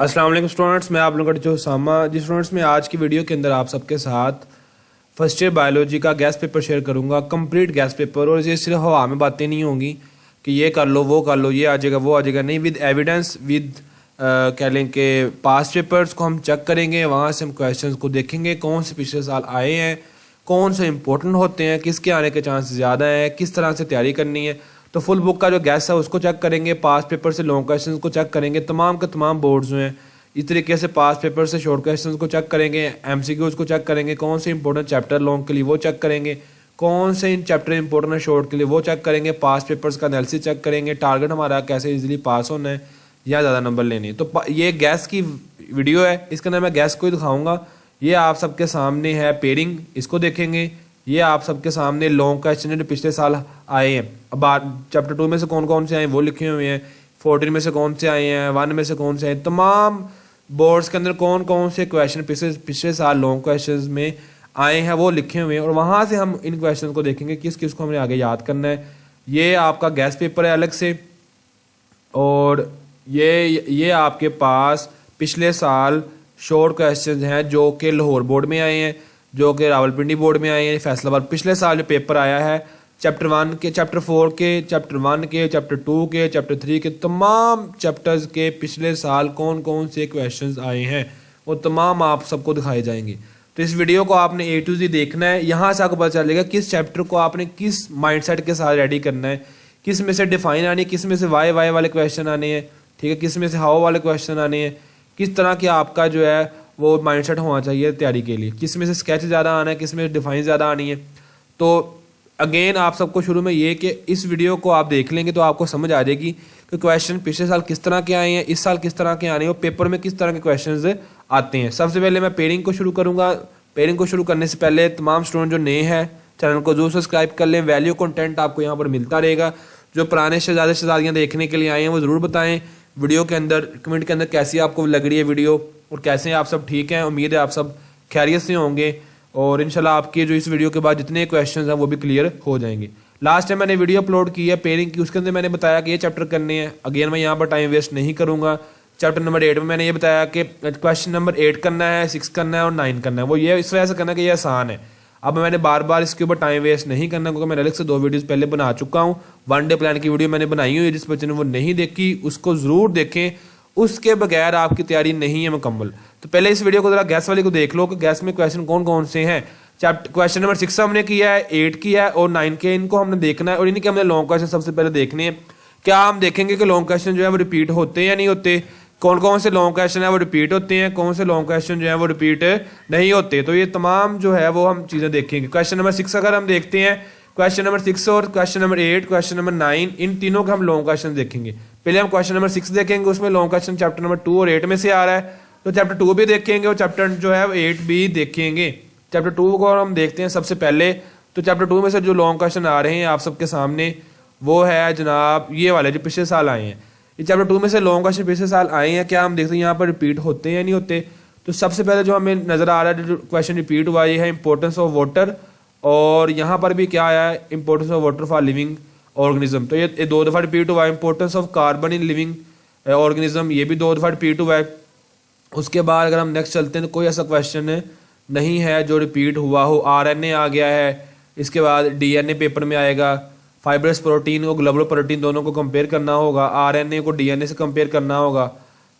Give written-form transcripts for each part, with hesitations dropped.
अस्सलाम वालेकुम स्टूडेंट्स, मैं आप लोगों का टीचर उसामा। जी स्टूडेंट्स, मैं आज की वीडियो के अंदर आप सबके साथ फर्स्ट ईयर बायोलॉजी का गैस पेपर शेयर करूंगा, कंप्लीट गैस पेपर। और ये सिर्फ हवा में बातें नहीं होंगी कि ये कर लो वो कर लो, ये आ जाएगा वो आ जाएगा, नहीं, विद एविडेंस, विद कह लें कि पास्ट पेपर्स को हम चेक करेंगे, वहाँ से हम क्वेश्चंस को देखेंगे कौन से पिछले साल आए हैं, कौन से इंपॉर्टेंट होते हैं, किसके आने के चांस ज़्यादा हैं, किस तरह से तैयारी करनी है। तो फुल बुक का जो गैस है उसको चेक करेंगे, पास्ट पेपर से लॉन्ग क्वेश्चंस को चेक करेंगे, तमाम के तमाम बोर्ड्स जो हैं इस तरीके से पास्ट पेपर से शॉर्ट क्वेश्चंस को चेक करेंगे, एमसीक्यूज को चेक करेंगे, कौन से इंपॉर्टेंट चैप्टर लॉन्ग के लिए वो चेक करेंगे, कौन से इन चैप्टर इंपॉर्टेंट है शॉर्ट के लिए वो चेक करेंगे, पास्ट पेपर्स का एनालिसिस चेक करेंगे, टारगेट हमारा कैसे इजीली पास होना है या ज़्यादा नंबर लेने हैं। तो ये गैस की वीडियो है, इसके अंदर मैं गैस को ही दिखाऊंगा। ये आप सबके सामने है पेयरिंग, इसको देखेंगे। ये आप सबके सामने लॉन्ग क्वेश्चन जो पिछले साल आए हैं, अब चैप्टर 2 में से कौन कौन से आए वो लिखे हुए हैं, 14 में से कौन से आए हैं, 1 में से कौन से आए, तमाम बोर्ड्स के अंदर कौन कौन से क्वेश्चन पिछले साल लॉन्ग क्वेश्चंस में आए हैं वो लिखे हुए हैं। और वहाँ से हम इन क्वेश्चन को देखेंगे किस किस को हमें आगे याद करना है। ये आपका गैस पेपर है अलग से, और ये आपके पास पिछले साल शॉर्ट क्वेश्चन हैं जो कि लाहौर बोर्ड में आए हैं, जो कि रावलपिंडी बोर्ड में आए हैं, फैसलाबाद। पिछले साल जो पेपर आया है चैप्टर 1 के, चैप्टर 4 के, चैप्टर 1 के, चैप्टर 2 के, चैप्टर 3 के, तमाम चैप्टर्स के पिछले साल कौन कौन से क्वेश्चंस आए हैं वो तमाम आप सबको दिखाए जाएंगे। तो इस वीडियो को आपने A to Z देखना है, यहाँ से आपको पता चलेगा किस चैप्टर को आपने किस माइंडसेट के साथ रेडी करना है, किस में से डिफाइन आनी है, किस में से वाई वाले क्वेश्चन आने हैं, ठीक है, किस में से हाउ वाले क्वेश्चन आने हैं, किस तरह की आपका जो है वो माइंडसेट होना चाहिए तैयारी के लिए, किस में से स्केच ज़्यादा आना है, किस में डिफाइन ज़्यादा आनी है। तो अगेन आप सबको शुरू में ये कि इस वीडियो को आप देख लेंगे तो आपको समझ आ जाएगी कि क्वेश्चन पिछले साल किस तरह के आए हैं, इस साल किस तरह के आने हैं, और पेपर में किस तरह के क्वेश्चन आते हैं। सबसे पहले मैं पेयरिंग को शुरू करूँगा। पेयरिंग को शुरू करने से पहले तमाम स्टूडेंट जो नए हैं चैनल को जरूर सब्सक्राइब कर लें। वैल्यू कंटेंट आपको यहाँ पर मिलता रहेगा। जो पुराने शहजादियाँ देखने के लिए आए हैं वो ज़रूर बताएं वीडियो के अंदर, कमेंट के अंदर कैसी आपको लग रही है वीडियो और कैसे आप सब ठीक हैं। उम्मीद है आप सब खैरियत से होंगे और इंशाल्लाह आपके जो इस वीडियो के बाद जितने क्वेश्चंस हैं वो भी क्लियर हो जाएंगे। लास्ट टाइम मैंने वीडियो अपलोड की है पेयरिंग की, उसके अंदर मैंने बताया कि ये चैप्टर करने हैं। अगेन मैं यहाँ पर टाइम वेस्ट नहीं करूँगा। चैप्टर नंबर 8 में मैंने ये बताया कि क्वेश्चन नंबर 8 करना है, 6 करना है और 9 करना है। वो ये इस वजह से करना है कि ये आसान है। अब मैंने बार बार इसके ऊपर टाइम वेस्ट नहीं करना, क्योंकि मैंने अलग से 2 वीडियोज़ पहले बना चुका हूँ। 1 डे प्लान की वीडियो मैंने बनाई हुई है, जिस बच्चे ने वो नहीं देखी उसको ज़रूर देखें, उसके बगैर आपकी तैयारी नहीं है मुकम्मल। तो पहले इस वीडियो को ज़रा गैस वाले को देख लो कि गैस में क्वेश्चन कौन कौन से हैं। चैप्टर क्वेश्चन नंबर 6 हमने किया है, 8 किया है और 9 के, इनको हमने देखना है। और इनके हमने लॉन्ग क्वेश्चन सबसे पहले देखने हैं। क्या हम देखेंगे कि लॉन्ग क्वेश्चन जो है वो रिपीट होते हैं या नहीं होते, कौन कौन से लॉन्ग क्वेश्चन है वो रिपीट होते हैं, कौन से लॉन्ग क्वेश्चन जो है वो रिपीट नहीं होते। तो ये तमाम जो है वो हम चीज़ें देखेंगे। क्वेश्चन नंबर 6 अगर हम देखते हैं, क्वेश्चन नंबर 6 और क्वेश्चन नंबर 8, क्वेश्चन नंबर 9, इन तीनों का हम लॉन्ग क्वेश्चन देखेंगे। पहले हम क्वेश्चन नंबर 6 देखेंगे, उसमें लॉन्ग क्वेश्चन चैप्टर नंबर 2 और 8 में से आ रहा है, तो चैप्टर 2 भी देखेंगे और चैप्टर जो है 8 भी देखेंगे। चैप्टर 2 को हम देखते हैं सबसे पहले। तो चैप्टर 2 में से जो लॉन्ग क्वेश्चन आ रहे हैं आप सबके सामने वो है जनाब ये वाले जो पिछले साल आए हैं। ये चैप्टर 2 में से लॉन्ग क्वेश्चन पिछले साल आए हैं, क्या हम देखते हैं यहाँ पर रिपीट होते हैं या नहीं होते। तो सबसे पहले जो हमें नजर आ रहा है जो क्वेश्चन रिपीट हुआ ये है इंपॉर्टेंस ऑफ वाटर, और यहाँ पर भी क्या आया है importance of water for living organism. तो ये 2 दफ़ा रिपीट हुआ है। Importance of carbon in living organism, ये भी 2 दफ़ा रिपीट हुआ है। उसके बाद अगर हम नेक्स्ट चलते हैं तो कोई ऐसा क्वेश्चन नहीं है जो रिपीट हुआ हो। RNA आ गया है, इसके बाद DNA पेपर में आएगा। फाइब्रस प्रोटीन और ग्लोबुलर प्रोटीन दोनों को कंपेयर करना होगा, RNA को DNA से कंपेयर करना होगा।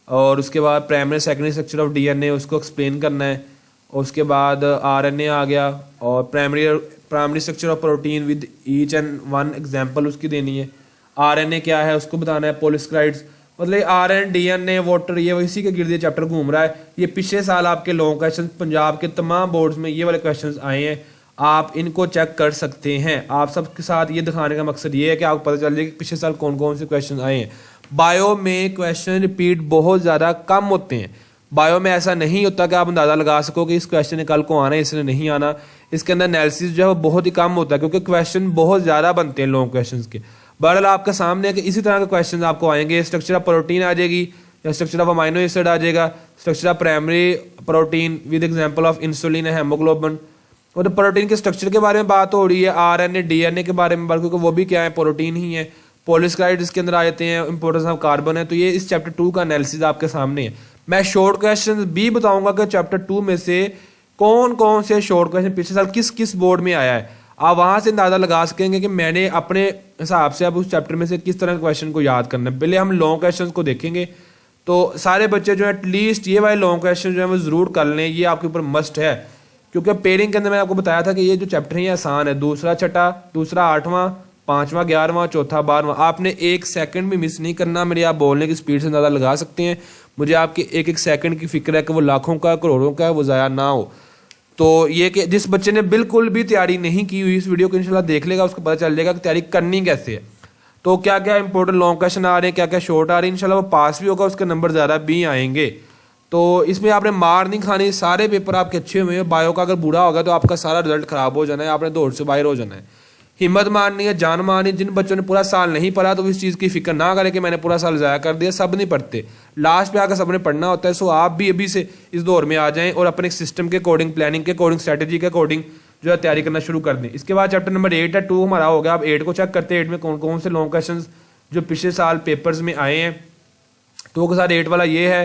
और उसके बाद primary secondary structure of DNA उसको एक्सप्लेन करना है। और उसके बाद RNA आ गया और primary structure of protein with each and one example उसकी देनी है। RNA क्या है उसको बताना है, पॉलीसेकेराइड्स, मतलब RNA DNA वाटर, ये इसी के गिर्द चैप्टर घूम रहा है। ये पिछले साल आपके लॉन्ग क्वेश्चन पंजाब के तमाम बोर्ड्स में ये वाले क्वेश्चंस आए हैं, आप इनको चेक कर सकते हैं। आप सबके साथ ये दिखाने का मकसद ये है कि आपको पता चल जाए कि पिछले साल कौन कौन से क्वेश्चन आए हैं। बायो में क्वेश्चन रिपीट बहुत ज़्यादा कम होते हैं। बायो में ऐसा नहीं होता कि आप अंदाज़ा लगा सको कि इस क्वेश्चन ने कल को आना है, इसने नहीं आना। इसके अंदर एनालिसिस जो है वो बहुत ही कम होता है, क्योंकि क्वेश्चन बहुत ज़्यादा बनते हैं लॉन्ग क्वेश्चन के। बहरहाल आपके सामने है कि इसी तरह के क्वेश्चन आपको आएंगे। स्ट्रक्चर ऑफ प्रोटीन आ जाएगी, या स्ट्रक्चर ऑफ अमाइनो एसिड आ जाएगा, structure of primary protein with example of insulin है, हेमोग्लोबिन। और तो प्रोटीन के स्ट्रक्चर के बारे में बात हो रही है, RNA DNA के बारे में बात, क्योंकि वो भी क्या है प्रोटीन ही है। पॉलीसेकेराइड इसके अंदर आ जाते हैं, इंपॉर्टेंस ऑफ कार्बन है। तो ये इस चैप्टर 2 का एनालिसिस आपके सामने है। मैं शॉर्ट क्वेश्चन भी बताऊंगा कि चैप्टर 2 में से कौन कौन से शॉर्ट क्वेश्चन पिछले साल किस किस बोर्ड में आया है। आप वहां से अंदाजा लगा सकेंगे कि मैंने अपने हिसाब से अब उस चैप्टर में से किस तरह के क्वेश्चन को याद करना है। पहले हम लॉन्ग क्वेश्चन को देखेंगे, तो सारे बच्चे जो है एटलीस्ट ये वाले लॉन्ग क्वेश्चन जो है वो जरूर कर लें, ये आपके ऊपर मस्ट है। क्योंकि पेयरिंग के अंदर मैंने आपको बताया था कि ये जो चैप्टर है ये आसान है, दूसरा छठा, दूसरा 8वां, 5वां 11वां, चौथा 12वां। आपने एक सेकंड भी मिस नहीं करना। मेरी आप बोलने की स्पीड से अंदाजा लगा सकते हैं, मुझे आपके एक एक सेकंड की फिक्र है कि वो लाखों का करोड़ों का वो ज़ाया ना हो। तो ये कि जिस बच्चे ने बिल्कुल भी तैयारी नहीं की हुई इस वीडियो को इंशाल्लाह देख लेगा, उसको पता चल जाएगा कि तैयारी करनी कैसे है। तो क्या क्या इंपॉर्टेंट लॉन्ग क्वेश्चन आ रहे हैं, क्या क्या शॉर्ट आ रहे हैं, इंशाल्लाह वो पास भी होगा, उसके नंबर ज़्यादा भी आएंगे। तो इसमें आपने मार नहीं खानी, सारे पेपर आपके अच्छे हुए हैं। बायो का अगर बुरा होगा तो आपका सारा रिजल्ट खराब हो जाना है, आपने दौड़ से बाहर हो जाना है। हिम्मत मारनी है, जान मारनी। जिन बच्चों ने पूरा साल नहीं पढ़ा तो इस चीज़ की फिक्र ना करें कि मैंने पूरा साल ज़ाया कर दिया। सब नहीं पढ़ते, लास्ट पे आकर सबने पढ़ना होता है। सो आप भी अभी से इस दौर में आ जाएं और अपने सिस्टम के अकॉर्डिंग, प्लानिंग के अकॉर्डिंग, स्ट्रैटेजी के अकॉर्डिंग जो है तैयारी करना शुरू कर दें। इसके बाद चैप्टर नंबर 8 है, 2 हमारा हो गया। आप 8 को चेक करते हैं, 8 में कौन कौन से लॉन्ग क्वेश्चन जो पिछले साल पेपर्स में आए हैं। 2 के साथ 8 वाला ये है,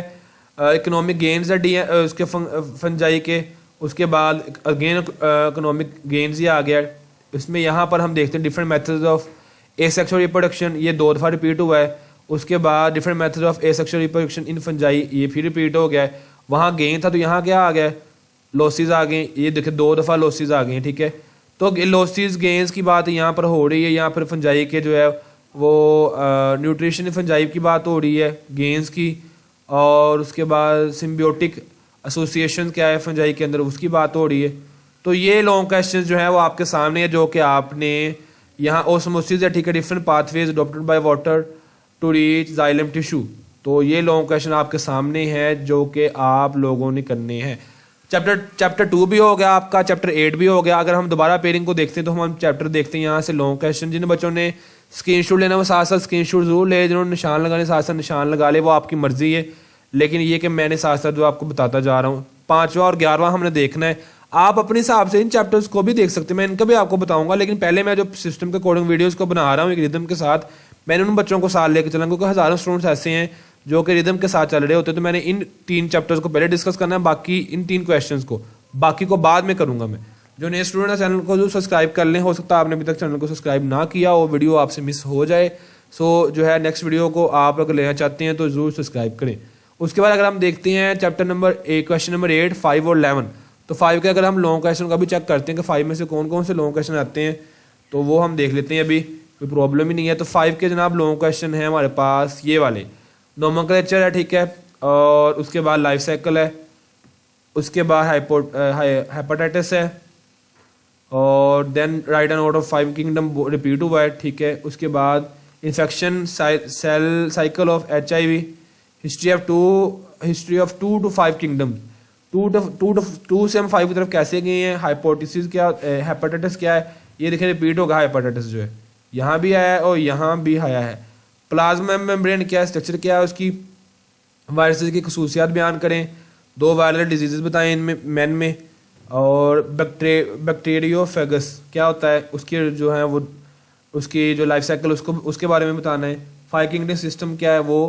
इकोनॉमिक गेन्स है उसके फंजाई के। उसके बाद अगेन इकोनॉमिक गेन्स ही आ गया। इसमें यहाँ पर हम देखते हैं different methods of asexual reproduction, ये 2 दफ़ा रिपीट हुआ है। उसके बाद different methods of asexual reproduction in fungi, ये फिर रिपीट हो गया है। वहाँ गेन था तो यहाँ क्या आ गया, लॉसेस आ गए। ये देखिए 2 दफ़ा लॉसेस आ गए, ठीक है। तो लॉसेस गेन्स की बात यहाँ पर हो रही है। यहाँ पर फंजाई के जो है वो न्यूट्रिशन फंजाई की बात हो रही है, गेन्स की। और उसके बाद सिम्बियोटिक एसोसिएशन क्या है फंजाई के अंदर, उसकी बात हो रही है। तो ये लॉन्ग क्वेश्चन जो है वो आपके सामने है, जो कि आपने यहाँ ओस्मोसिस है, ठीक है, different pathways adopted by water to reach xylem tissue. तो ये लॉन्ग क्वेश्चन आपके सामने है जो कि आप लोगों ने करने हैं। चैप्टर 2 भी हो गया आपका, चैप्टर 8 भी हो गया। अगर हम दोबारा पेयरिंग को देखते हैं तो हम चैप्टर देखते हैं यहाँ से लॉन्ग क्वेश्चन। जिन बच्चों ने स्क्रीनशॉट लेना वो साथ साथ स्क्रीनशॉट जरूर ले, जिन्होंने निशान लगाने साथ साथ निशान लगा ले, वो आपकी मर्जी है। लेकिन ये कि मैंने साथ साथ जो आपको बताता जा रहा हूँ, 5वां और 11वां हमने देखना है। आप अपने हिसाब से इन चैप्टर्स को भी देख सकते हैं, मैं इनका भी आपको बताऊंगा। लेकिन पहले मैं जो सिस्टम के अकॉर्डिंग वीडियोस को बना रहा हूँ एक रिदम के साथ, मैंने उन बच्चों को साथ लेकर चला, क्योंकि हज़ारों स्टूडेंट्स ऐसे हैं जो कि रिदम के साथ चल रहे होते हैं। तो मैंने इन 3 चैप्टर्स को पहले डिस्कस करना है, बाकी इन 3 क्वेश्चंस को, बाकी को बाद में करूंगा मैं। जो नए स्टूडेंट है चैनल को जो सब्सक्राइब कर लें, हो सकता है आपने अभी तक चैनल को सब्सक्राइब ना किया हो, वीडियो आपसे मिस हो जाए। सो जो है नेक्स्ट वीडियो को आप अगर लेना चाहते हैं तो ज़रूर सब्सक्राइब करें। उसके बाद अगर हम देखते हैं चैप्टर नंबर क्वेश्चन नंबर 8, 5 और 11, तो 5 के अगर हम लॉन्ग क्वेश्चन का भी चेक करते हैं कि 5 में से कौन कौन से लॉन्ग क्वेश्चन आते हैं, तो वो हम देख लेते हैं। अभी कोई प्रॉब्लम ही नहीं है। तो 5 के जनाब लॉन्ग क्वेश्चन है हमारे पास ये वाले, नोमेनक्लेचर है, ठीक है, और उसके बाद लाइफ साइकिल है, उसके बाद हेपेटाइटिस है, और then write an out of 5 kingdom repeat हुआ है, ठीक है। उसके बाद infection cell cycle of HIV, history of 2 to 5 kingdom, 2 से हम 5 की तरफ कैसे गए हैं। हाइपोथेसिस क्या, हेपेटाइटिस क्या है, ये देखिए रिपीट होगा। हेपेटाइटिस जो है यहाँ भी आया है और यहाँ भी आया है। प्लाज्मा मेम्ब्रेन क्या है, स्ट्रक्चर क्या है उसकी, वायरसेस की खसूसियात बयान करें, 2 वायरल डिजीजेस बताएं इनमें मैन में, और बैक्टीरियोफेगस क्या होता है, उसकी जो है वो उसकी जो लाइफ साइकिल उसके बारे में बताना है। 5 किंगडम सिस्टम क्या है वो।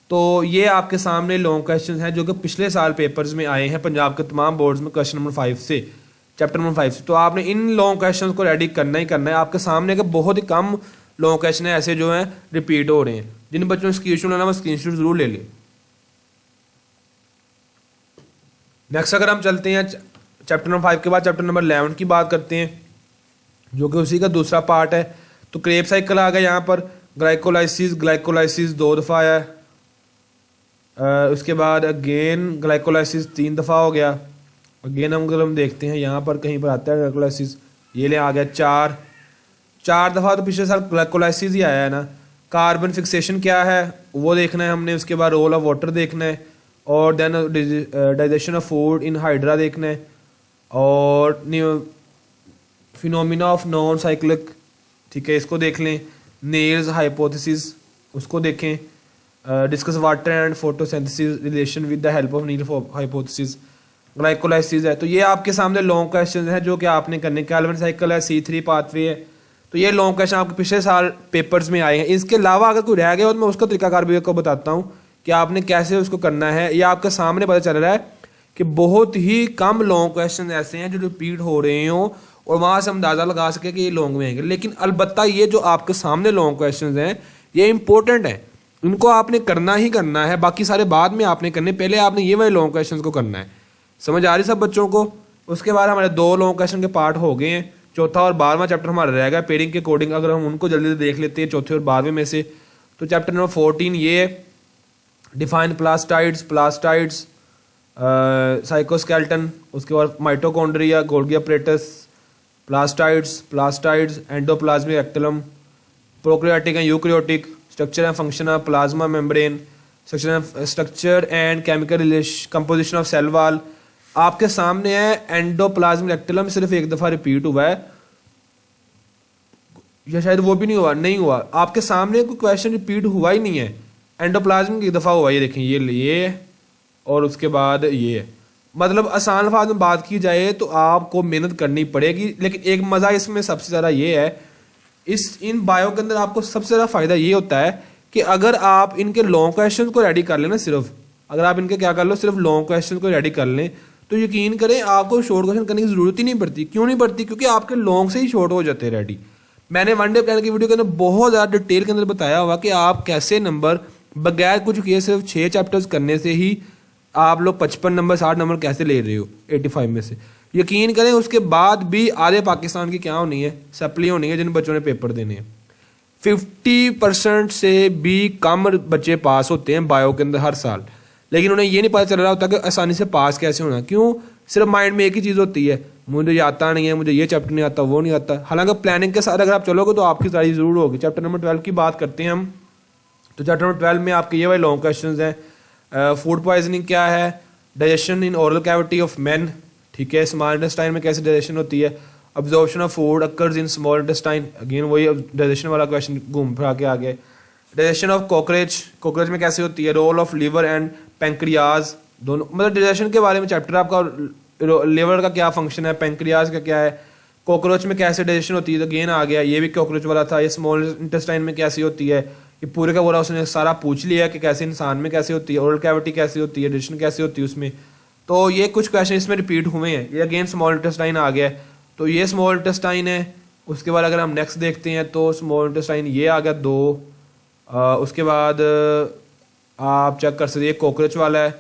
तो ये आपके सामने लॉन्ग क्वेश्चन हैं जो कि पिछले साल पेपर्स में आए हैं पंजाब के तमाम बोर्ड्स में, क्वेश्चन नंबर 5 से, चैप्टर नंबर 5 से। तो आपने इन लॉन्ग क्वेश्चन को रेडी करना ही करना है। आपके सामने के बहुत ही कम लॉन्ग क्वेश्चन है ऐसे जो हैं रिपीट हो रहे हैं। जिन बच्चों ने स्क्रीनशॉट लेना वो स्क्रीनशॉट जरूर ले लें। नेक्स्ट अगर हम चलते हैं चैप्टर नंबर 5 के बाद चैप्टर नंबर 11 की बात करते हैं, जो कि उसी का दूसरा पार्ट है। तो क्रेब साइकिल आ गया यहाँ पर, ग्लाइकोलाइसिस 2 दफ़ा आया है। उसके बाद अगेन ग्लाइकोलाइसिस 3 दफ़ा हो गया। अगेन हम देखते हैं यहाँ पर कहीं पर आता है ग्लाइकोलाइसिस, ये ले आ गया 4 दफ़ा। तो पिछले साल ग्लाइकोलाइसिस ही आया है ना। कार्बन फिक्सेशन क्या है वो देखना है हमने। उसके बाद रोल ऑफ वाटर देखना है, और then digestion of food in hydra देखना है, और फिनोमिना ऑफ नॉन साइक्लिक, ठीक है, इसको देख लें। नेल्स हाइपोथेसिस उसको देखें। Discuss water and photosynthesis relation with the help of Niel hypothesis. Glycolysis है। तो ये आपके सामने लॉन्ग क्वेश्चन है जो कि आपने करने। कैल्विन साइकिल है, C3 पाथवे है। तो ये लॉन्ग क्वेश्चन आपके पिछले साल पेपर्स में आए हैं। इसके अलावा अगर कोई रह गया तो मैं उसका तरीकाकार भी आपको बताता हूँ कि आपने कैसे उसको करना है। ये आपके सामने पता चल रहा है कि बहुत ही कम लॉन्ग क्वेश्चन ऐसे हैं जो रिपीट हो रहे हों और वहाँ से हम अंदाज़ा लगा सके कि ये लॉन्ग में आएंगे। लेकिन अलबत्ता ये जो आपके सामने लॉन्ग क्वेश्चन हैं ये इंपॉर्टेंट हैं, इनको आपने करना ही करना है, बाकी सारे बाद में आपने करने, पहले आपने ये वाले लॉन्ग क्वेश्चन को करना है। समझ आ रही सब बच्चों को? उसके बाद हमारे 2 लॉन्ग क्वेश्चन के पार्ट हो गए हैं, चौथा और 12वां चैप्टर हमारा रहेगा पेयरिंग के अकॉर्डिंग। अगर हम उनको जल्दी से देख लेते हैं चौथे और 12वें में से, तो चैप्टर नंबर 14 ये है डिफाइन प्लास्टाइड्स साइकोस्केल्टन, उसके बाद mitochondria, Golgi apparatus, plastids endoplasmic reticulum, prokaryotic and eukaryotic, structure and function of plasma membrane, structure and chemical composition of cell wall. आपके सामने है एंडोप्लाज्मिक रेक्टलम, सिर्फ एक दफ़ा रिपीट हुआ है या शायद वो भी नहीं हुआ। आपके सामने कोई क्वेश्चन रिपीट हुआ ही नहीं है, एंडोप्लाज्मिक एक दफ़ा हुआ। ये देखें, ये और उसके बाद ये, मतलब आसान अल्फाज में बात की जाए तो आपको मेहनत करनी पड़ेगी। लेकिन एक मज़ा इसमें सबसे ज़्यादा ये है, इन बायो के अंदर आपको सबसे ज़्यादा फ़ायदा ये होता है कि अगर आप इनके लॉन्ग क्वेश्चन को रेडी कर लें ना, सिर्फ अगर आप इनके क्या कर लो, सिर्फ लॉन्ग क्वेश्चन को रेडी कर लें, तो यकीन करें आपको शॉर्ट क्वेश्चन करने की ज़रूरत ही नहीं पड़ती। क्यों नहीं पड़ती? क्योंकि आपके लॉन्ग से ही शॉर्ट हो जाते हैं रेडी। मैंने वन डे प्लान की वीडियो के अंदर बहुत ज़्यादा डिटेल के अंदर बताया हुआ कि आप कैसे नंबर बगैर कुछ किए सिर्फ 6 चैप्टर्स करने से ही आप लोग 55 नंबर 60 नंबर कैसे ले रहे हो 85 में से। यकीन करें उसके बाद भी आधे पाकिस्तान की क्या होनी है, सप्ली होनी है, जिन बच्चों ने पेपर देने हैं। 50% से भी कम बच्चे पास होते हैं बायो के अंदर हर साल, लेकिन उन्हें ये नहीं पता चल रहा होता कि आसानी से पास कैसे होना। क्यों? सिर्फ माइंड में एक ही चीज़ होती है, मुझे ये आता नहीं है, मुझे ये चैप्टर नहीं आता, वो नहीं आता। हालांकि प्लानिंग के साथ अगर आप चलोगे तो आपकी तैयारी जरूर होगी। चैप्टर नंबर 12 की बात करते हैं हम, तो चैप्टर नंबर 12 में आपके ये वाले लॉन्ग क्वेश्चन हैं। फूड पॉइजनिंग क्या है, digestion in oral cavity of man, ठीक है, स्मॉल इंटेस्टाइन में कैसे डाइजेशन होती है, absorption of food occurs in small intestine, again वही डाइजेशन वाला क्वेश्चन घूम फिरा के आ गया। डाइजेशन ऑफ कॉकरोच में कैसे होती है, role of liver and pancreas, दोनों मतलब डाइजेशन के बारे में चैप्टर आपका, लीवर का क्या फंक्शन है, पैंक्रियाज का क्या है, कॉकरोच में कैसे डाइजेशन होती है, तो अगेन आ गया, ये भी कॉकरोच वाला था। ये स्मॉल इंटेस्टाइन में कैसी होती है, ये पूरे का पूरा उसने सारा पूछ लिया कि कैसे इंसान में कैसे होती है, ओरल कैविटी कैसी होती है, डाइजेशन कैसी होती है उसमें। तो ये कुछ क्वेश्चन इसमें रिपीट हुए हैं। ये अगेन स्मॉल इंटेस्टाइन आ गया, तो ये स्मॉल इंटेस्टाइन है। उसके बाद अगर हम नेक्स्ट देखते हैं तो स्मॉल इंटेस्टाइन ये आ गया 2। उसके बाद आप चेक कर सकते, ये कॉकरोच वाला है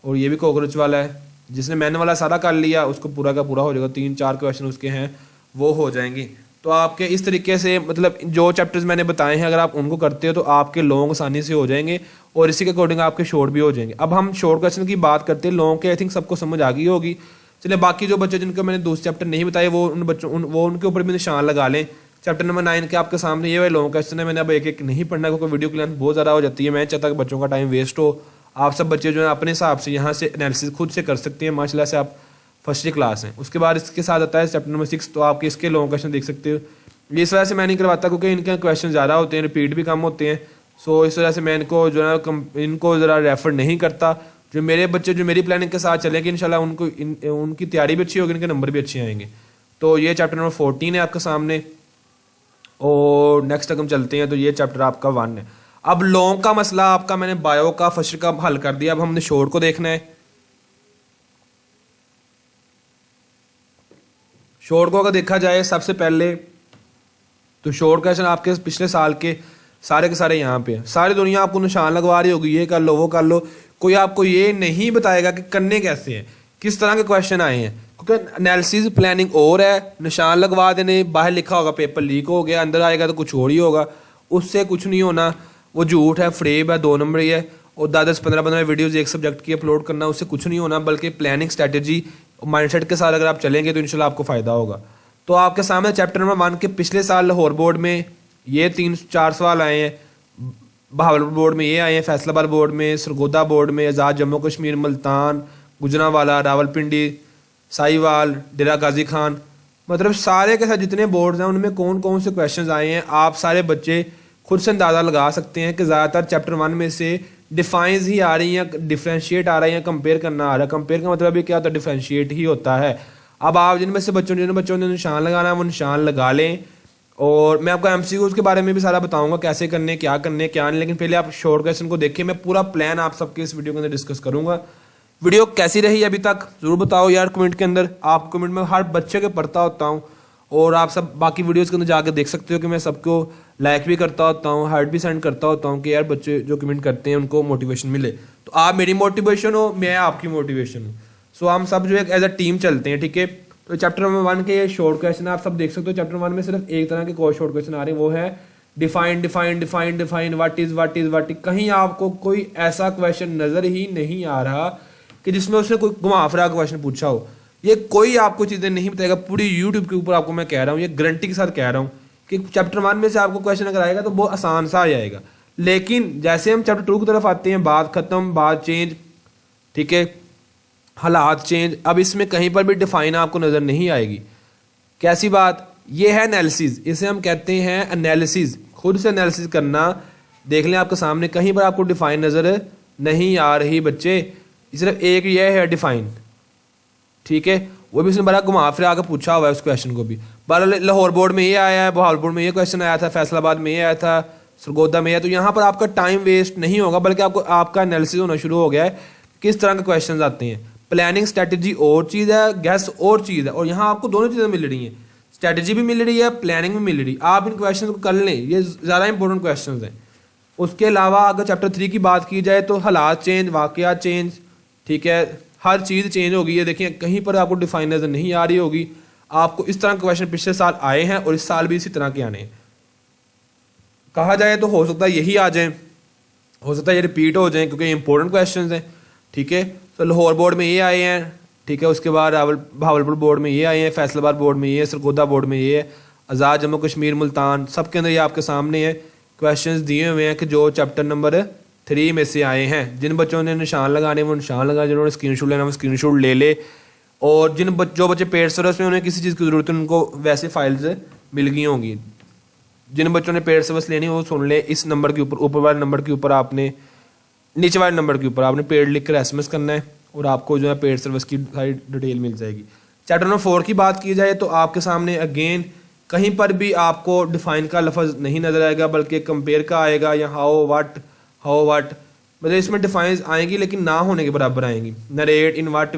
और ये भी कॉकरोच वाला है। जिसने मैंने वाला सारा कर लिया उसको पूरा का पूरा हो जाएगा, 3-4 क्वेश्चन उसके हैं वो हो जाएंगे। तो आपके इस तरीके से मतलब जो चैप्टर्स मैंने बताए हैं अगर आप उनको करते हो तो आपके लॉन्ग आसानी से हो जाएंगे और इसी के अकॉर्डिंग आपके शॉर्ट भी हो जाएंगे। अब हम शॉर्ट क्वेश्चन की बात करते हैं, लॉन्ग के आई थिंक सबको समझ आ गई होगी। चलिए बाकी जो बच्चे जिनको मैंने दूसरे चैप्टर नहीं बताए वो उन बच्चों वो उनके ऊपर भी निशान लगा लें। चैप्टर नंबर 9 के आपके सामने ये वाले लॉन्ग क्वेश्चन है, मैंने अब एक एक नहीं पढ़ना क्योंकि वीडियो की लेंथ बहुत ज़्यादा हो जाती है। मैं चाहता कि बच्चों का टाइम वेस्ट हो। आप सब बच्चे जो है अपने हिसाब से यहाँ से एनालिसिस खुद से कर सकते हैं, माशाल्लाह से आप फर्स्ट क्लास हैं। उसके बाद इसके साथ आता है चैप्टर नंबर 6, तो आपके इसके लॉन्ग क्वेश्चन देख सकते हो। इस वजह से मैं नहीं करवाता क्योंकि इनके क्वेश्चन ज़्यादा होते हैं, रिपीट भी कम होते हैं। सो इस वजह से मैं इनको जो है इनको ज़रा रेफर नहीं करता। जो मेरे बच्चे जो मेरी प्लानिंग के साथ चलेंगे इंशाल्लाह उनको उनकी तैयारी भी अच्छी होगी, इनके नंबर भी अच्छे आएंगे। तो ये चैप्टर नंबर 14 है आपके सामने और नेक्स्ट तक हम चलते हैं। तो ये चैप्टर आपका 1 है। अब लॉन्ग का मसला आपका मैंने बायो का फर्स्ट का हल कर दिया। अब हमने शॉर्ट को देखना है। शॉर्ट को अगर देखा जाए सबसे पहले तो शॉर्ट क्वेश्चन आपके पिछले साल के सारे यहाँ पे हैं। सारी दुनिया आपको निशान लगवा रही होगी, ये कर लो वो कर लो। कोई आपको ये नहीं बताएगा कि करने कैसे हैं, किस तरह के क्वेश्चन आए हैं, क्योंकि एनालिसिस प्लानिंग और है, निशान लगवा देने, बाहर लिखा होगा पेपर लीक हो गया, अंदर आएगा तो कुछ और ही होगा, उससे कुछ नहीं होना। वो झूठ है, फ्रेब है, 2 नंबर ही है। और 10-15 वीडियोज़ एक सब्जेक्ट की अपलोड करना, उससे कुछ नहीं होना। बल्कि प्लानिंग स्ट्रैटेजी माइंडसेट के साथ अगर आप चलेंगे तो इंशाल्लाह आपको फ़ायदा होगा। तो आपके सामने चैप्टर नंबर 1 के पिछले साल लाहौर बोर्ड में ये 3-4 सवाल आए हैं, बहावलपुर बोर्ड में ये आए हैं, फैसलाबाद बोर्ड में, सरगोदा बोर्ड में, आज़ाद जम्मू कश्मीर, मुल्तान, गुजरांवाला, रावलपिंडी, साहिवाल, डेरा गाजी खान, मतलब सारे के साथ जितने बोर्ड्स हैं उनमें कौन कौन से क्वेश्चंस आए हैं आप सारे बच्चे खुद से अंदाज़ा लगा सकते हैं कि ज़्यादातर चैप्टर 1 में से डिफाइंस ही आ रही हैं, डिफ्रेंशिएट आ रही हैं, कंपेयर करना आ रहा है। कंपेयर का मतलब ये क्या होता है, डिफ्रेंशिएट ही होता है। अब आप जिन बच्चों ने निशान लगाना है वो निशान लगा लें और मैं आपको एमसीक्यूज के बारे में भी सारा बताऊंगा, कैसे करने, क्या करने, क्या नहीं। लेकिन पहले आप शॉर्ट क्वेश्चन को देखिए, मैं पूरा प्लान आप सबके इस वीडियो के अंदर डिस्कस करूंगा। वीडियो कैसी रही अभी तक जरूर बताओ यार कमेंट के अंदर। आप कमेंट में हर बच्चे के पढ़ता होता हूँ, और आप सब बाकी वीडियोस के अंदर जाकर देख सकते हो कि मैं सबको लाइक भी करता होता हूँ, हार्ट भी सेंड करता होता हूँ कि यार बच्चे जो कमेंट करते हैं उनको मोटिवेशन मिले। तो आप मेरी मोटिवेशन हो, मैं आपकी मोटिवेशन हूँ। सो हम सब जो है एज अ टीम चलते हैं, ठीक है। तो चैप्टर नंबर 1 के ये शॉर्ट क्वेश्चन आप सब देख सकते हो। चैप्टर 1 में सिर्फ एक तरह के शॉर्ट क्वेश्चन आ रहे हैं, वो है define define define define what is what is what is. कहीं आपको कोई ऐसा क्वेश्चन नजर ही नहीं आ रहा कि जिसमें उसने कोई घुमा फिरा क्वेश्चन पूछा हो। ये कोई आपको चीज़ें नहीं बताएगा, पूरी यूट्यूब के ऊपर आपको मैं कह रहा हूँ, ये गारंटी के साथ कह रहा हूँ कि चैप्टर 1 में से आपको क्वेश्चन अगर आएगा तो बहुत आसान सा आ जाएगा। लेकिन जैसे हम चैप्टर 2 की तरफ आते हैं, बात खत्म, बात चेंज, ठीक है, हालात चेंज। अब इसमें कहीं पर भी डिफाइन आपको नज़र नहीं आएगी। कैसी बात, ये है एनालिसिस, इसे हम कहते हैं एनालिसिस। खुद से एनालिसिस करना, देख लें आपके सामने कहीं पर आपको डिफाइन नज़र नहीं आ रही बच्चे। सिर्फ एक ये है डिफाइन, ठीक है, वो भी उसने बड़ा घुमा फिरा आकर पूछा हुआ है उस क्वेश्चन को भी। बार लाहौर बोर्ड में ये आया है, बहावलपुर में ये क्वेश्चन आया था, फैसलाबाद में ये आया था, सरगोदा में है। तो यहाँ पर आपका टाइम वेस्ट नहीं होगा, बल्कि आपको आपका एनालिसिस होना शुरू हो गया है किस तरह के क्वेश्चन आते हैं। प्लानिंग स्ट्रैटेजी और चीज़ है, गैस और चीज़ है, और यहाँ आपको दोनों चीज़ें मिल रही हैं, स्ट्रैटेजी भी मिल रही है, प्लानिंग भी मिल रही है। आप इन क्वेश्चन को कर लें, ये ज़्यादा इंपॉर्टेंट क्वेश्चन हैं। उसके अलावा अगर चैप्टर 3 की बात की जाए तो हालात चेंज, वाकयात चेंज, ठीक है, हर चीज़ चेंज होगी। ये देखिए कहीं पर आपको डिफाइन नज़र नहीं आ रही होगी। आपको इस तरह के क्वेश्चन पिछले साल आए हैं और इस साल भी इसी तरह के आने हैं। कहा जाए तो हो सकता है यही आ जाए, हो सकता है ये रिपीट हो जाए, क्योंकि इंपॉर्टेंट क्वेश्चन हैं, ठीक है। तो लाहौर बोर्ड में ये आए हैं, ठीक है, उसके बाद बहावलपुर बोर्ड में ये आए हैं, फैसलाबाद बोर्ड में ये, सरगोदा बोर्ड में ये है, आज़ाद जम्मू कश्मीर, मुल्तान, सब के अंदर ये आपके सामने है क्वेश्चंस दिए हुए हैं कि जो चैप्टर नंबर 3 में से आए हैं। जिन बच्चों ने निशान लगाने वो निशान लगा, जिन्होंने स्क्रीनशॉट लेना वो स्क्रीनशॉट ले ले, और जो बच्चे पेड सर्विस में उन्हें किसी चीज़ की ज़रूरत है उनको वैसे फाइल्स मिल गई होंगी। जिन बच्चों ने पेड सर्विस लेनी वो सुन ले, इस नंबर के ऊपर वाले नंबर के ऊपर आपने, नीचे वाले नंबर के ऊपर आपने पेड लिख कर SMS करना है और आपको जो है पेड सर्विस की सारी डिटेल मिल जाएगी। चैप्टर नंबर 4 की बात की जाए तो आपके सामने अगेन कहीं पर भी आपको डिफाइन का लफ्ज़ नहीं नज़र आएगा, बल्कि कंपेयर का आएगा, या हाउ व्हाट मतलब इसमें डिफाइंस आएंगी लेकिन ना होने के बराबर आएंगी। Narrate, in what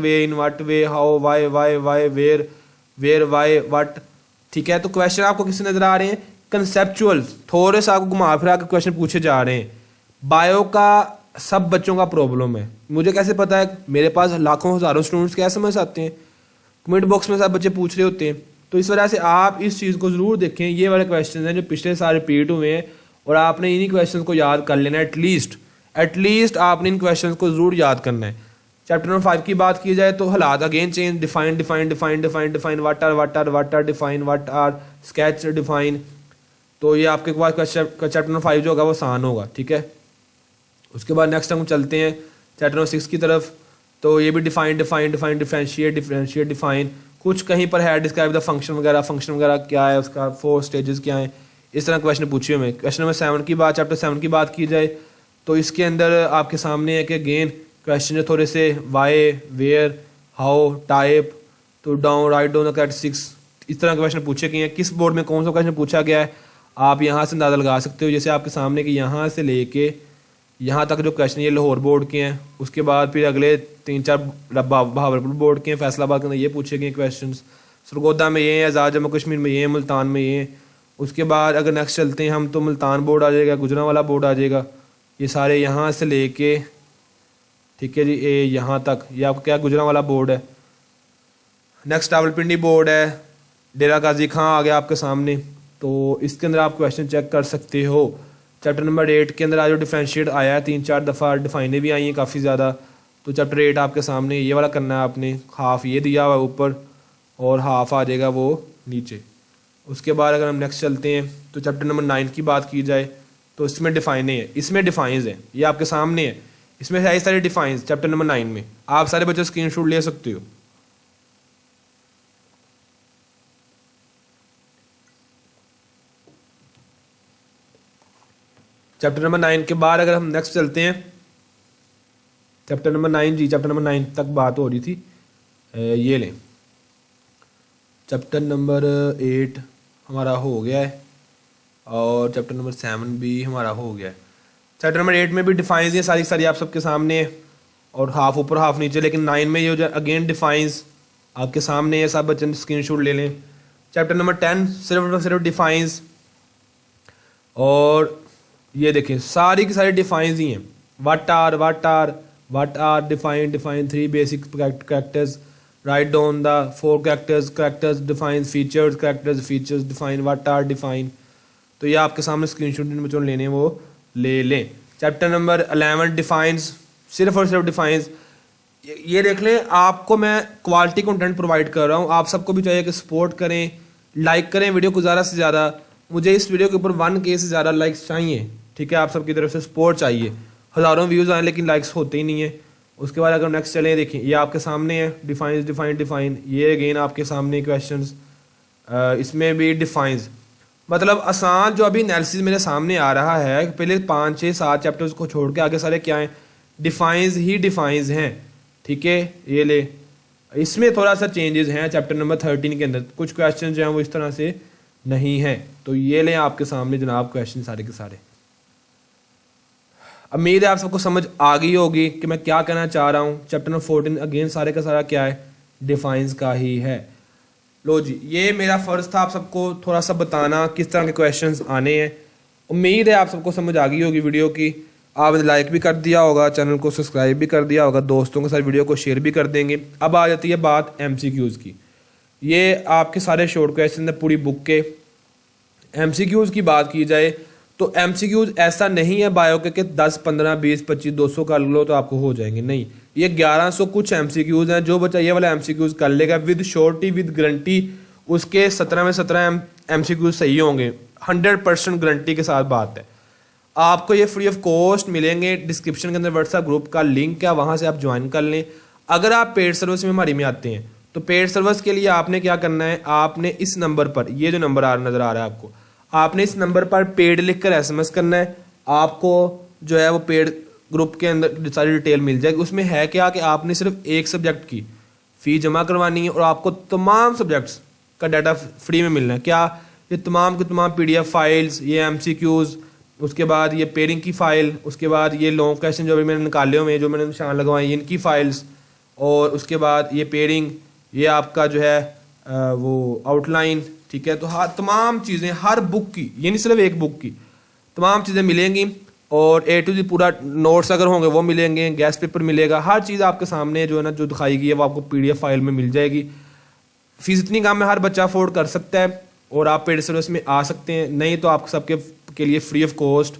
way, how, why where why what, ठीक है। तो क्वेश्चन आपको किससे नजर आ रहे हैं, कंसेप्चुअल्स, थोड़े से आपको घुमा फिरा के क्वेश्चन पूछे जा रहे हैं। बायो का सब बच्चों का प्रॉब्लम है, मुझे कैसे पता है, मेरे पास लाखों हजारों स्टूडेंट्स क्या समझ आते हैं, कमेंट बॉक्स में सब बच्चे पूछ रहे होते हैं। तो इस वजह से आप इस चीज़ को ज़रूर देखें, ये वाले क्वेश्चन हैं जो पिछले साल रिपीट हुए हैं, और आपने इन्हीं क्वेश्चन को याद कर लेना है। एटलीस्ट आपने इन क्वेश्चन को जरूर याद करना है। चैप्टर नंबर 5 की बात की जाए तो हालात again change, define what are define, what are sketch define. तो ये आपके पास चैप्टर नंबर 5 जो होगा वो आसान होगा, ठीक है। उसके बाद नेक्स्ट हम चलते हैं चैप्टर नंबर 6 की तरफ। तो ये भी डिफाइन डिफरेंशिएट डिफाइन, कुछ कहीं पर है डिस्क्राइब द फंक्शन वगैरह क्या है, उसका 4 स्टेजेस क्या है, इस तरह क्वेश्चन पूछे हुए। क्वेश्चन नंबर 7 की बात, चैप्टर 7 की बात की जाए तो इसके अंदर आपके सामने है कि अगेन क्वेश्चन थोड़े से वाई, वेयर, हाउ, टाइप, तो down, right down the characteristics, इस तरह के क्वेश्चन पूछे गए हैं। किस बोर्ड में कौन सा क्वेश्चन पूछा गया है आप यहाँ से अंदाज़ा लगा सकते हो। जैसे आपके सामने कि यहाँ से लेके यहाँ तक जो क्वेश्चन ये लाहौर बोर्ड के हैं, उसके बाद फिर अगले 3-4 बहावलपुर बोर्ड के हैं, फैसलाबाद के अंदर ये पूछे गए क्वेश्चन, सरगोदा में ये हैं, आज़ाद जम्मू कश्मीर में ये हैं, मुल्तान में ये हैं। उसके बाद अगर नेक्स्ट चलते हैं हम तो मुल्तान बोर्ड आ जाएगा, गुजरांवाला बोर्ड आ जाएगा, ये सारे यहाँ से लेके, ठीक है जी, ये यहाँ तक, ये आपका क्या गुजरांवाला बोर्ड है। नेक्स्ट रावलपिंडी बोर्ड है, डेरा गाजी खां आ गया आपके सामने, तो इसके अंदर आप क्वेश्चन चेक कर सकते हो। चैप्टर नंबर 8 के अंदर आज जो डिफरेंशिएट आया है 3-4 दफ़ा, डिफाइने भी आई हैं काफ़ी ज़्यादा। तो चैप्टर 8 आपके सामने ये वाला करना है आपने, हाफ ये दिया हुआ है ऊपर और हाफ आ जाएगा वो नीचे। उसके बाद अगर हम नेक्स्ट चलते हैं तो चैप्टर नंबर 9 की बात की जाए तो इसमें डिफाइने हैं, इसमें डिफाइंस हैं, ये आपके सामने है, इसमें सारे डिफाइंस चैप्टर नंबर 9 में। आप सारे बच्चे स्क्रीनशॉट ले सकते हो। चैप्टर नंबर 9 के बाद अगर हम नेक्स्ट चलते हैं, चैप्टर नंबर 9 जी, चैप्टर नंबर 9 तक बात हो रही थी, ये लें चैप्टर नंबर 8 हमारा हो गया है। और चैप्टर नंबर 7 भी हमारा हो गया है। चैप्टर नंबर 8 में भी डिफाइंस ये सारी सारी आप सबके सामने है, और हाफ ऊपर हाफ नीचे, लेकिन 9 में ये जो अगेन डिफाइंस आपके सामने है, सब बच्चे स्क्रीनशॉट ले लें। चैप्टर नंबर 10 सिर्फ और सिर्फ डिफाइंस, और ये देखिए सारी की सारी डिफाइंस ही हैं। What are define 3 basic characters, write down the 4 characters define features define what are define. तो ये आपके सामने स्क्रीनशॉट जिन बच्चों ने लेने वो ले लें। चैप्टर नंबर 11 डिफाइंस, सिर्फ और सिर्फ डिफाइंस। ये देख लें, आपको मैं क्वालिटी कंटेंट प्रोवाइड कर रहा हूँ, आप सबको भी चाहिए कि सपोर्ट करें, लाइक करें वीडियो को ज़्यादा से ज़्यादा। मुझे इस वीडियो के ऊपर 1K से ज़्यादा लाइक्स चाहिए, ठीक है, आप सबकी तरफ से सपोर्ट चाहिए। हज़ारों व्यूज़ आए लेकिन लाइक्स होते ही नहीं है। उसके बाद अगर नेक्स्ट चलें, देखिए ये आपके सामने है डिफाइन, ये अगेन आपके सामने क्वेश्चंस, इसमें भी डिफाइंस, मतलब आसान जो अभी एनालिसिस मेरे सामने आ रहा है, पहले 5, 6, 7 चैप्टर्स को छोड़ के आगे सारे क्या हैं, डिफाइंस ही डिफाइंस हैं, ठीक है। ये ले, इसमें थोड़ा सा चेंजेस हैं चैप्टर नंबर 13 के अंदर, कुछ क्वेश्चन जो हैं वो इस तरह से नहीं हैं। तो ये लें आपके सामने जनाब क्वेश्चन सारे के सारे। उम्मीद है आप सबको समझ आ गई होगी कि मैं क्या कहना चाह रहा हूँ। चैप्टर नंबर 14 अगेन सारे का सारा क्या है, डिफाइंस का ही है। लो जी, ये मेरा फ़र्ज़ था आप सबको थोड़ा सा बताना किस तरह के क्वेश्चंस आने हैं। उम्मीद है आप सबको समझ आ गई होगी वीडियो की। आपने लाइक भी कर दिया होगा, चैनल को सब्सक्राइब भी कर दिया होगा, दोस्तों के साथ वीडियो को शेयर भी कर देंगे। अब आ जाती है बात MCQs की। ये आपके सारे शॉर्ट क्वेश्चन है पूरी बुक के। MCQs की बात की जाए तो MCQs ऐसा नहीं है बायो के 10, 15, 20, 25, 200 कर लो तो आपको हो जाएंगे, नहीं। ये 1100 कुछ MCQs हैं। जो बच्चा ये वाला MCQs कर लेगा विद श्योरिटी विद गारंटी, उसके 17 में 17 MCQs सही होंगे, 100% गारंटी के साथ बात है। आपको ये फ्री ऑफ कॉस्ट मिलेंगे। डिस्क्रिप्शन के अंदर व्हाट्सएप ग्रुप का लिंक है, वहाँ से आप ज्वाइन कर लें। अगर आप पेड सर्विस में हमारी में आते हैं तो पेड सर्विस के लिए आपने क्या करना है, आपने इस नंबर पर, ये जो नंबर नज़र आ रहा है आपको, आपने इस नंबर पर पेड लिखकर SMS करना है। आपको जो है वो पेड ग्रुप के अंदर सारी डिटेल मिल जाएगी। उसमें है क्या कि आपने सिर्फ एक सब्जेक्ट की फ़ी जमा करवानी है और आपको तमाम सब्जेक्ट्स का डाटा फ्री में मिलना है। क्या, ये तमाम के तमाम PDF फाइल्स, ये MCQs, उसके बाद ये पेयरिंग की फ़ाइल, उसके बाद ये लॉन्ग क्वेश्चन जो अभी मैंने निकाले हुए हैं, जो मैंने निशान लगवाए इनकी फ़ाइल्स, और उसके बाद ये पेयरिंग, ये आपका जो है वो आउटलाइन, ठीक है। तो हाँ, तमाम चीज़ें हर बुक की, ये नहीं सिर्फ एक बुक की, तमाम चीज़ें मिलेंगी। और A to Z पूरा नोट्स अगर होंगे वो मिलेंगे, गैस पेपर मिलेगा, हर चीज़ आपके सामने जो है ना जो दिखाई गई है वो आपको PDF फाइल में मिल जाएगी। फीस इतनी कम है, हर बच्चा अफोर्ड कर सकता है और आप पेड सर्विस में आ सकते हैं। नहीं तो आप सबके के लिए फ्री ऑफ कॉस्ट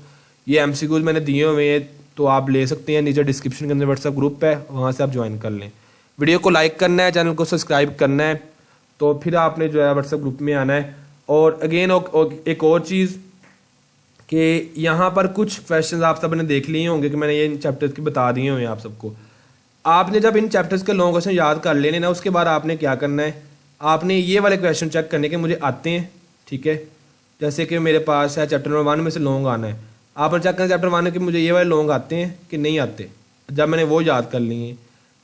ये MCQs मैंने दिए हुए हैं, तो आप ले सकते हैं। नीचे डिस्क्रिप्शन के अंदर व्हाट्सएप ग्रुप है, वहाँ से आप ज्वाइन कर लें। वीडियो को लाइक करना है, चैनल को सब्सक्राइब करना है, तो फिर आपने जो है व्हाट्सएप ग्रुप में आना है। और अगेन एक और चीज़ कि यहाँ पर कुछ क्वेश्चंस आप सब ने देख लिए होंगे कि मैंने ये इन चैप्टर्स की बता दिए हुए हैं आप सबको। आपने जब इन चैप्टर्स के लॉन्ग क्वेश्चन याद कर लेने ना, उसके बाद आपने क्या करना है, आपने ये वाले क्वेश्चन चेक करने के मुझे आते हैं, ठीक है। जैसे कि मेरे पास है चैप्टर नंबर 1 में से लॉन्ग आना है, आपने चेक करना चैप्टर 1 के मुझे ये वाले लॉन्ग आते हैं कि नहीं आते। जब मैंने वो याद कर लिए,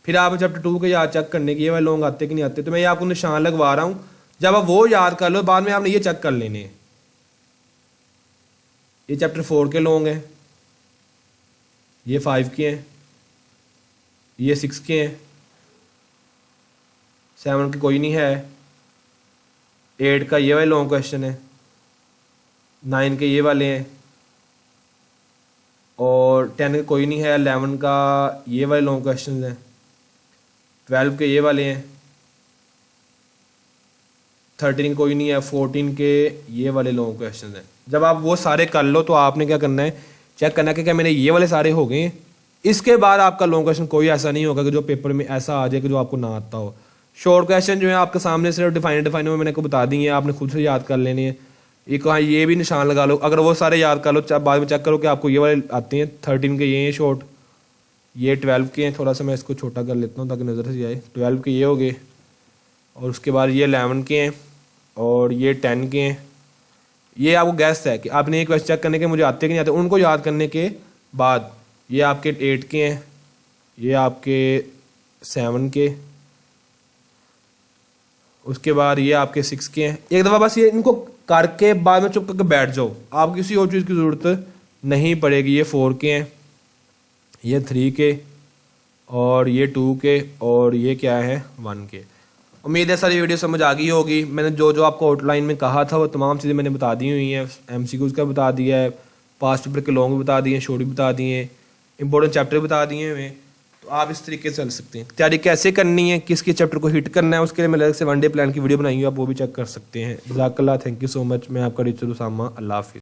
फिर आप चैप्टर 2 के याद चेक करने के ये वाले लॉन्ग आते कि नहीं आते। तो मैं ये आपको निशान लगवा रहा हूँ, जब आप वो याद कर लो बाद में आपने ये चेक कर लेने हैं। ये चैप्टर 4 के लॉन्ग हैं, ये 5 के हैं, ये 6 के हैं, 7 के कोई नहीं है, 8 का ये वाले लॉन्ग क्वेश्चन है, 9 के ये वाले हैं, और 10 के कोई नहीं है, 11 का ये वाले लॉन्ग क्वेश्चन हैं, 12 के ये वाले हैं, 13 के कोई नहीं है, 14 के ये वाले लॉन्ग क्वेश्चन हैं। जब आप वो सारे कर लो तो आपने क्या करना है, चेक करना है कि क्या मेरे ये वाले सारे हो गए। इसके बाद आपका लॉन्ग क्वेश्चन कोई ऐसा नहीं होगा कि जो पेपर में ऐसा आ जाए कि जो आपको ना आता हो। शॉर्ट क्वेश्चन जो है आपके सामने सिर्फ डिफाइन में मैंने को बता दी है, आपने खुद से याद कर लेने हैं। एक हाँ ये भी निशान लगा लो, अगर वो सारे याद कर लो, बाद में चेक करो कि आपको ये वाले आते हैं। 13 के ये हैं शॉर्ट, ये 12 के हैं, थोड़ा सा मैं इसको छोटा कर लेता हूँ ताकि नज़र से जाए। 12 के ये हो गए, और उसके बाद ये 11 के हैं, और ये 10 के हैं। ये आपको गैस है कि आपने एक क्वेश्चन चेक करने के मुझे आते कि नहीं आते, उनको याद करने के बाद ये आपके 8 के हैं, ये आपके 7 के, उसके बाद ये आपके 6 के हैं। एक दफ़ा बस ये इनको करके बाद में चुप करके बैठ जाओ, आप किसी और चीज़ की ज़रूरत नहीं पड़ेगी। ये 4 के हैं, ये 3 के, और ये 2 के, और ये क्या है 1 के। उम्मीद है सारी वीडियो समझ आ गई होगी। मैंने जो जो आपको आउटलाइन में कहा था वो तमाम चीज़ें मैंने बता दी हुई हैं। MCQs का बता दिया है, पास्ट पेपर के लॉन्ग बता दिए हैं, शॉर्ट बता दिए हैं, इंपॉर्टेंट चैप्टर बता दिए हैं। तो आप इस तरीके से चल सकते हैं। तैयारी कैसे करनी है, किस किस चैप्टर को हिट करना है, उसके लिए मैंने अलग से 1 डे प्लान की वीडियो बनाई है, आप वो भी चेक कर सकते हैं। जज़ाकल्लाह, थैंक यू सो मच। मैं आपका टीचर उसामा, अल्लाह हाफिज़।